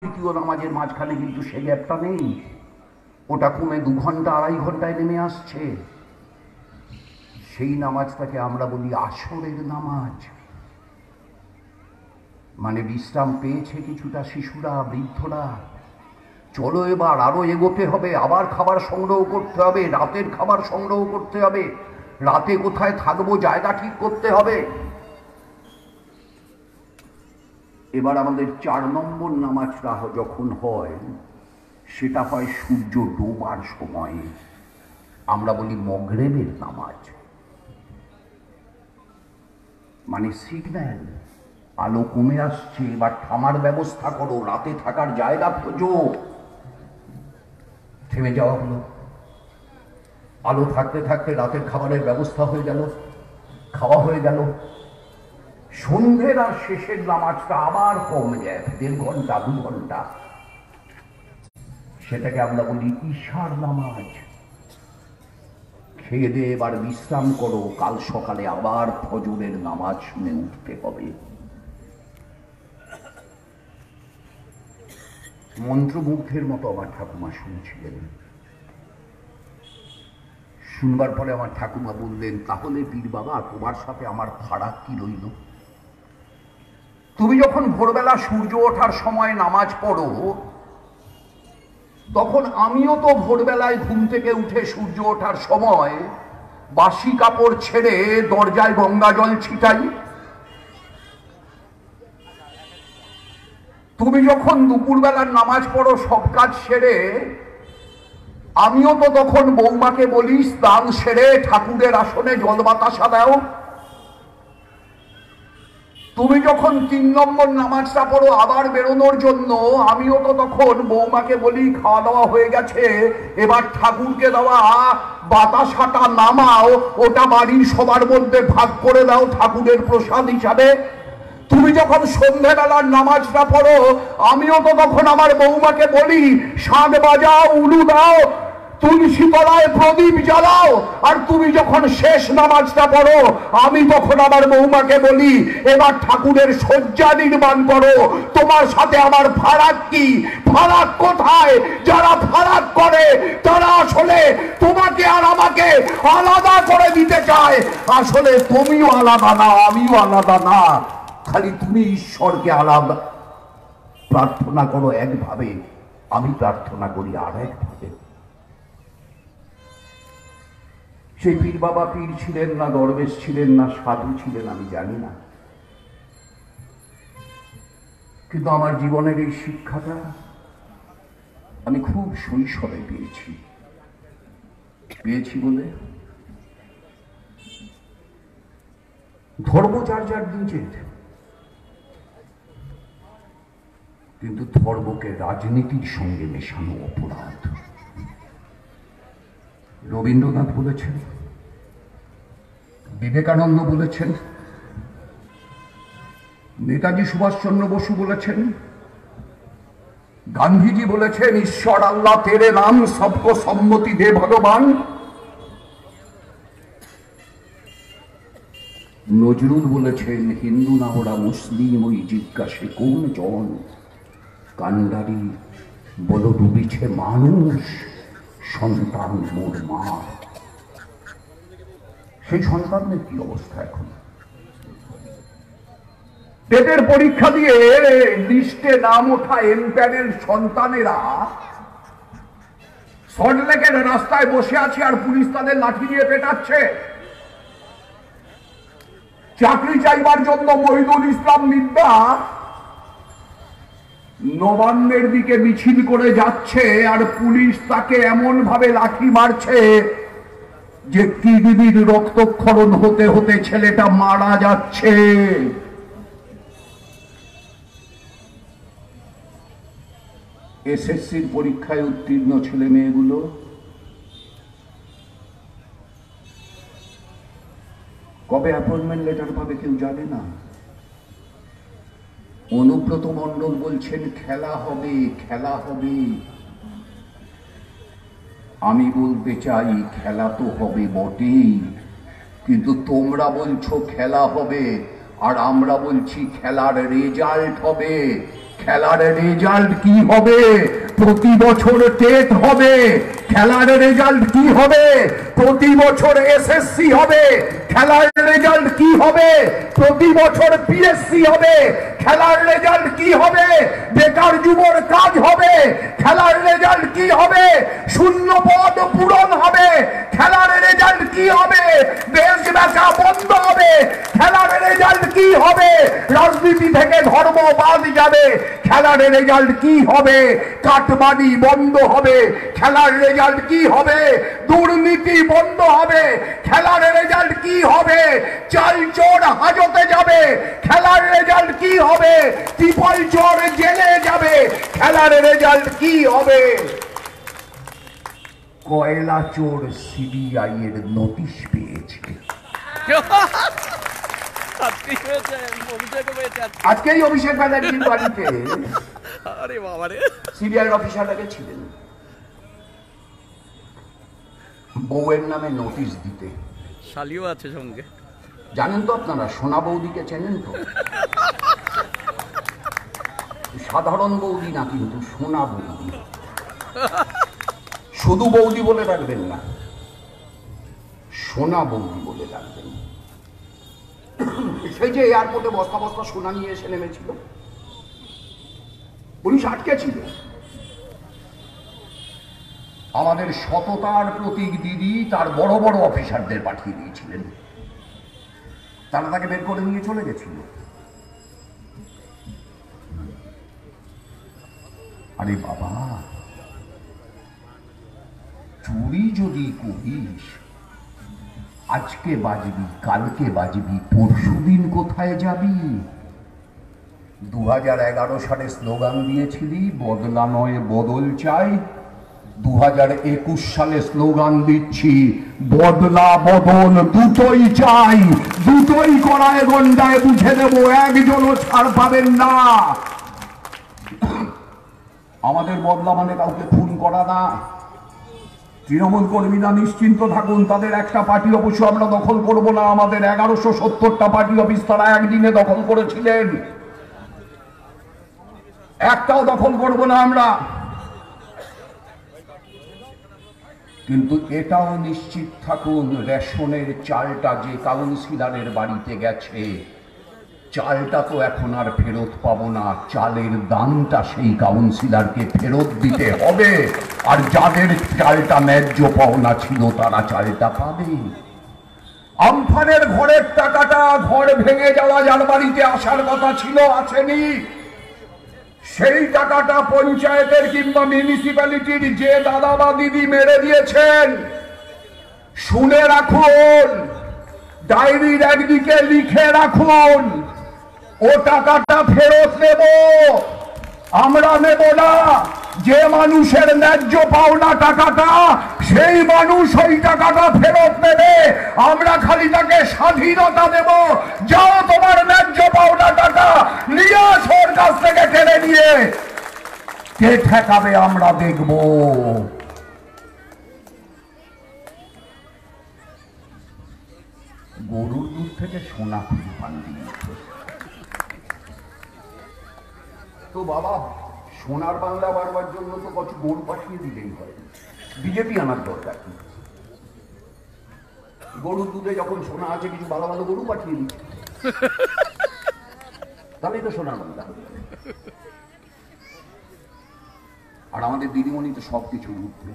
তৃতীয় নামাজের মাঝখানে কিন্তু সে গ্যাপটা নেই, ওটা কমে 2 ঘন্টা 2.5 ঘন্টায় নেমে আসছে। সেই নামাজটাকে আমরা বলি আসরের নামাজ। মানে বিশ্রাম পেয়েছে কিছুটা শিশুরা, বৃদ্ধরা, চলো এবার আরো এগোতে হবে, আবার খাবার সংগ্রহ করতে হবে, রাতের খাবার সংগ্রহ করতে হবে, রাতে কোথায় থাকবো জায়গা ঠিক করতে হবে। এবার আমাদের 4 নম্বর নামাজটা যখন হয়, সেটা হয় সূর্য ডোবার সময়ে, আমরা বলি মগরিবের নামাজ। মানে সিগন্যাল, আলো কমে আসছে, এবার থামার ব্যবস্থা করো, রাতে থাকার জায়গা খোঁজো। থেমে যাওয়া হলো, আলো থাকতে থাকতে রাতের খাবারের ব্যবস্থা হয়ে গেল, খাওয়া হয়ে গেল। সন্ধ্যের আর শেষের নামাজটা আবার কমে যায় 1.5 ঘন্টা 2 ঘন্টা, সেটাকে আমরা বলি ঈশার নামাজ। খেয়ে দিয়ে এবার বিশ্রাম করো, কাল সকালে আবার ফজরের নামাজ শুনে উঠতে হবে। মন্ত্রমুগ্ধের মতো আমার ঠাকুমা শুনছিলেন। শুনবার পরে আমার ঠাকুমা বললেন, তাহলে পীর বাবা তোমার সাথে আমার ফারাক কি রইল? তুমি যখন ভোরবেলা সূর্য ওঠার সময় নামাজ পড়ো, তখন আমিও তো ভোরবেলায় ঘুম থেকে উঠে সূর্য ওঠার সময় বাসি কাপড় ছেড়ে দরজায় গঙ্গা জল ছিটাই। তুমি যখন দুপুরবেলার নামাজ পড়ো সব কাজ সেরে, আমিও তো তখন বৌমাকে বলি স্নান সেরে ঠাকুরের আসনে জল বাতাসা দাও। তুমি যখন 3 নম্বর নামাজটা পড়ো আবার বেরোনোর জন্য, আমিও তো তখন বৌমাকে বলি খাওয়া দাওয়া হয়ে গেছে, এবার ঠাকুরকে দেওয়া বাতাসাটা নামাও, ওটা বাড়ির সবার মধ্যে ভাগ করে দাও ঠাকুরের প্রসাদ হিসাবে। তুমি যখন সন্ধ্যেবেলার নামাজটা পড়ো, আমিও তো তখন আমার বৌমাকে বলি শাঁখ বাজাও, উলু দাও, তুলসী তলায় প্রদীপ জ্বালাও। আর তুমি যখন শেষ নামাজটা পড়ো, আমি তখন আমার বৌমাকে বলি এবার ঠাকুরের শয্যা নির্মাণ করো। তোমার সাথে আমার ফারাক কি? ফারাক কোথায়? যারা ফারাক করে তারা আসলে তোমাকে আর আমাকে আলাদা করে দিতে চায়। আসলে তুমিও আলাদা না, আমিও আলাদা না, খালি তুমি ঈশ্বরকে আলাদা প্রার্থনা করো একভাবে, আমি প্রার্থনা করি আর একভাবে। সেই পীর বাবা পীর ছিলেন না, দরবেশ ছিলেন না, সাধু ছিলেন আমি জানি না, কিন্তু আমার জীবনের এই শিক্ষাটা আমি খুব শৈশবে পেয়েছি বলে ধর্ম যার যার নিজের, কিন্তু ধর্মকে রাজনীতির সঙ্গে মেশানো অপরাধ। রবীন্দ্রনাথ বলেছেন, বিবেকানন্দ বলেছেন, নেতাজি সুভাষচন্দ্র বসু বলেছেন, গান্ধীজি বলেছেন, ঈশ্বর আল্লাহ তেরে নাম সবকো সম্মতি দে ভগবান। নজরুল বলেছেন, হিন্দু না ওরা মুসলিম, ওই জিজ্ঞাসে কোন জন, কান্ডারি বলো ডুবিছে মানুষ, সন্তান মোর মা। সেই সন্তানের কি অবস্থা এখন? টেটের পরীক্ষা দিয়ে লিস্টে নাম ওঠা এমপ্যানেল সন্তানেরা সল্টলেকের রাস্তায় বসে আছে আর পুলিশ তাদের লাঠি দিয়ে পেটাচ্ছে। চাকরি চাইবার জন্য মহিদুল ইসলাম মিদ্যা নবান্নের দিকে মিছিল করে যাচ্ছে আর পুলিশ তাকে এমন ভাবে লাঠি মারছে যে কিডনির রক্তক্ষরণ হতে হতে ছেলেটা মারা যাচ্ছে। এসএসসির পরীক্ষায় উত্তীর্ণ ছেলে মেয়েগুলো কবে অ্যাপয়েন্টমেন্ট লেটার পাবে কেউ জানে না। অনুব্রত মণ্ডল বলছেন খেলা হবে, খেলা হবে। আমি বলতে চাই খেলা তো হবে বটেই, কিন্তু তোমরা বলছো খেলা হবে আর আমরা বলছি খেলার রেজাল্ট হবে। খেলার রেজাল্ট কি হবে? প্রতি বছর টেট হবে। খেলার রেজাল্ট কি হবে? প্রতি বছর এসএসসি হবে। খেলার রেজাল্ট কি হবে? প্রতি বছর পিএসসি হবে। খেলার রেজাল্ট কি হবে? বেকার যুবর কাজ হবে। খেলার রেজাল্ট কি হবে? শূন্য পদ পূরণ হবে। খেলার রেজাল্ট কি হবে? দেশ বেচা বন্ধ হবে। খেলার রেজাল্ট কি হবে? রাজনীতি থেকে ধর্ম বাদ যাবে। খেলার রেজাল্ট কি হবে? কাটমানি বন্ধ হবে। খেলার রেজাল্ট কি হবে? দুর্নীতি বন্ধ হবে। খেলার রেজাল্ট কি হবে? চাল চোর হাজতে যাবে। খেলার রেজাল্ট কি হবে? টিপল চোর জেলে যাবে। খেলার রেজাল্ট কি হবে? কয়লা চোর সিবিআই এর নোটিশ পেয়েছে। আজকেই অভিষেক ব্যানার্জির বাড়িতে সিবিআই অফিসারটাকে ছিলেন বউয়ের নামে নোটিশ দিতে। শালিও আছে সঙ্গে। জানেন তো আপনারা সোনা বৌদিকে চেনেন তো? সাধারণ বৌদি না, কিন্তু সোনা বৌদি। শুধু বৌদি বলে রাখবেন না, সোনা বৌদি বলে রাখবেন। সেই যে এয়ারপোর্টে বস্তা বস্তা সোনা নিয়ে এসে নেমেছিল, পুলিশ আটকে ছিল। আমাদের সততার প্রতীক দিদি তার বড় বড় অফিসারদের পাঠিয়ে দিয়েছিলেন, তারা তাকে বের করে নিয়ে চলে গেছিল। আরে বাবা, চুরি যদি করিস আজকে বাজবি, কালকে বাজবি, পরশুদিন কোথায় যাবি? 2011 সালে স্লোগান দিয়েছিলি বদলা নয় বদল চাই। 2021 সালে স্লোগান দিচ্ছি বদলা বদল দুটোই চাই। দুটোই করায় গন্ডায় বুঝে দেবো, একজনও ছাড় পাবেন না। আমাদের বদলা মানে কাউকে খুন করা না। তৃণমূল কর্মীরা নিশ্চিন্ত থাকুন, তাদের একটা পার্টি অবশ্য আমরা দখল করব না। আমাদের 1170টা পার্টি অফিস তারা একদিনে দখল করেছিলেন, একটাও দখল করব না আমরা। কিন্তু এটাও নিশ্চিত থাকুন, রেশনের চালটা যে কাউন্সিলরের বাড়িতে গেছে, চালটা তো এখন আর ফেরত পাবো না। চালের দামটা সেই কাউন্সিলরকে ফেরত দিতে হবে, আর যাদের চালটা ন্যায্য পাওনা ছিল তারা চালটা পাবে। আমফানের ঘরের টাকাটা, ঘর ভেঙে যাওয়া যার বাড়িতে আসার কথা ছিল, আসেনি। সেই টাকাটা পঞ্চায়েতের কিংবা মিউনিসিপ্যালিটির যে দাদা বা দিদি মেরে দিয়েছেন, শুনে রাখুন, ডায়েরির একদিকে লিখে রাখুন, ও টাকাটা ফেরত নেব। আমরা নেব না। যে মানুষের ন্যায্য পাওনা টাকাটা, সেই মানুষ ওই টাকাটা ফেরত নেবে। আমরা খালি তাকে স্বাধীনতা দেব। যাও তোমার ন্যায্য পাওনা টাকা নিয়ে আসো ওর কাছ থেকে কেড়ে নিয়ে। কে ঠেকাবে আমরা দেখব। গরুর দুধ থেকে সোনা খুঁজে পান দিয়েছে তো বাবা, সোনার বাংলা বাড়বার জন্য তো কত গরু পাঠিয়ে দিলেই হয়। বিজেপি আনার দরকার কি? গরুর দুধে যখন সোনা আছে, কিছু ভালো ভালো গরু পাঠিয়ে দিচ্ছে, তাহলেই তো সোনার বাংলা। আর আমাদের দিদিমণি তো সব কিছু উঠবে।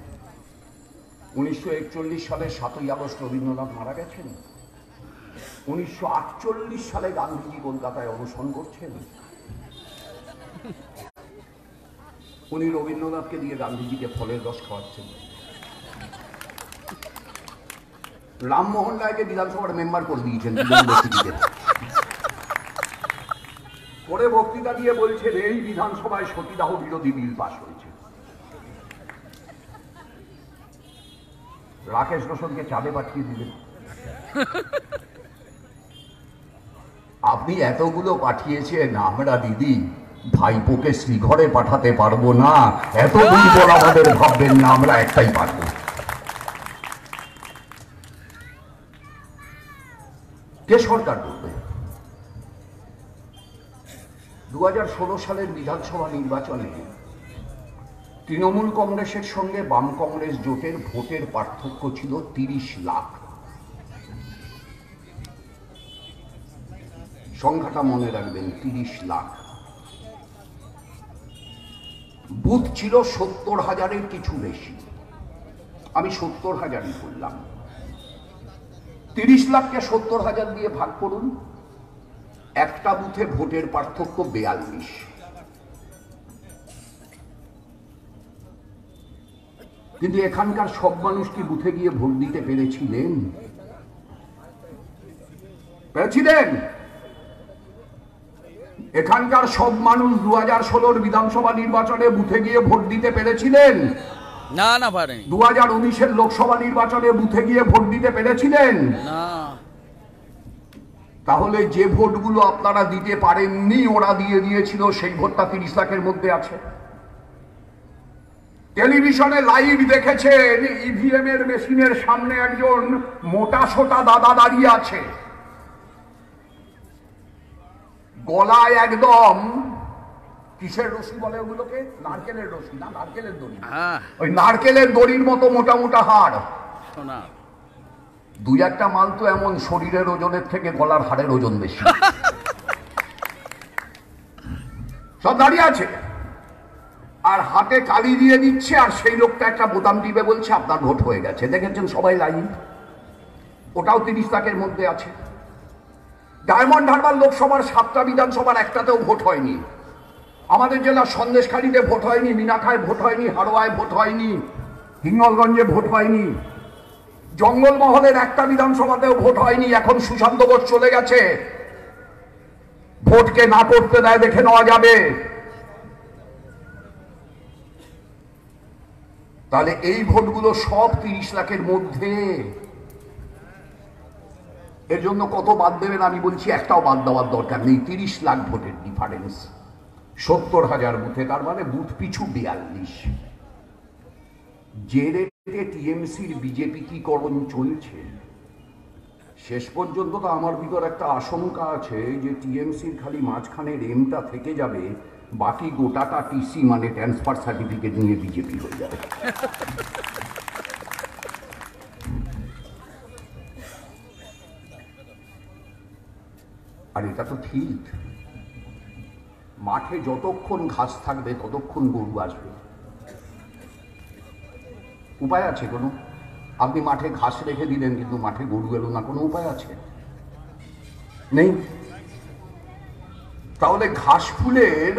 1941 সালের 7ই আগস্ট রবীন্দ্রনাথ মারা গেছেন। 1948 সালে গান্ধীজি কলকাতায় অনশন করছেন। উনি রবীন্দ্রনাথকে দিয়ে গান্ধীজিকে ফলের রস খাওয়াচ্ছেন। রামমোহন রায়কে বিধানসভার মেম্বার করে দিয়েছেন করে বক্তৃতা দিয়ে বলছেন এই বিধানসভায় সতীদাহ বিরোধী বিল পাশ হয়েছে। রাকেশ রোশনকে চাঁদে পাঠিয়ে দিলেন। আপনি এতগুলো পাঠিয়েছেন, আমরা দিদি ভাইপোকে শ্রীঘরে পাঠাতে পারবো না, এত দুর্বল আমাদের ভাববেন না, আমরা একটাই পারবো। কে সরকার করবে? 2016 সালের বিধানসভা নির্বাচনে তৃণমূল কংগ্রেসের সঙ্গে বাম কংগ্রেস জোটের ভোটের পার্থক্য ছিল 30 লাখ। সংখ্যাটা মনে রাখবেন, 30 লাখ। বুথ ছিল 70,000-এর কিছু বেশি। আমি 70,000-ই বললাম। 30 লাখকে 70,000 দিয়ে ভাগ করুন, একটা বুথে ভোটের পার্থক্য 42। কিন্তু এখানকার সব মানুষ কি বুথে গিয়ে ভোট দিতে পেরেছিলেন? এখানকার সব মানুষ 2016 বিধানসভা নির্বাচনে বুথে গিয়ে ভোট দিতে পেরেছিলেন? না না পারেনি। 2019 লোকসভা নির্বাচনে বুথে গিয়ে ভোট দিতে পেরেছিলেন? না। তাহলে যে ভোটগুলো আপনারা দিতে পারেননি ওরা দিয়ে দিয়েছিল, সেই ভোটটা 30 লাখের মধ্যে আছে। টেলিভিশনে লাইভ দেখেছেন, ইভিএম এর মেশিনের সামনে একজন মোটা সোটা দাদা দাঁড়িয়ে আছে, গলায় একদম কিসের রশি বলে ওগুলোকে? নারকেলের রশি না, নারকেলের দড়ি। ওই নারকেলের দড়ির মতো মোটা মোটা হাড়। দুই একটা মাল তো এমন শরীরের ওজনের থেকে গলার হাড়ের ওজন বেশি। সব দাঁড়িয়ে আছে আর হাতে কালি দিয়ে দিচ্ছে, আর সেই লোকটা একটা বোতাম টিপে বলছে আপনার ভোট হয়ে গেছে। দেখেছেন সবাই লাইভ। ওটাও 30 লাখের মধ্যে আছে। ডায়মন্ড হারবার লোকসভার 7টা বিধানসভার একটাতেও ভোট হয়নি। আমাদের জেলার সন্দেশখালীতে ভোট হয়নি, মিনাখায় ভোট হয়নি, হাড়োয়ায় ভোট হয়নি, হিঙ্গলগঞ্জে ভোট হয়নি, জঙ্গলমহলের একটা বিধানসভাতেও ভোট হয়নি। এখন সুশান্ত বোস চলে গেছে, ভোটকে না করতে দেয়, দেখে নেওয়া যাবে। তাহলে এই ভোটগুলো সব 30 লাখের মধ্যে। এর জন্য কত বাদ দেবেন আমি বলছি, একটাও বাদ দেওয়ার দরকার নেই। 30 লাখ ভোটের ডিফারেন্স 70,000 বুথে, তার মানে বুথ পিছু 42। যে রেটে টিএমসির বিজেপিকরণ চলছে, শেষ পর্যন্ত তো আমার ভিতর একটা আশঙ্কা আছে যে টিএমসির খালি মাঝখানের এমটা থেকে যাবে, বাকি গোটাটা টিসি মানে ট্রান্সফার সার্টিফিকেট নিয়ে বিজেপি হয়ে যাবে। আর এটা তো ঠিক, মাঠে যতক্ষণ ঘাস থাকবে ততক্ষণ গরু আসবে। উপায় আছে কোনো? আপনি মাঠে ঘাস রেখে দিলেন কিন্তু মাঠে গরু এলো না, কোনো উপায় আছে? নেই। তাহলে ঘাস ফুলের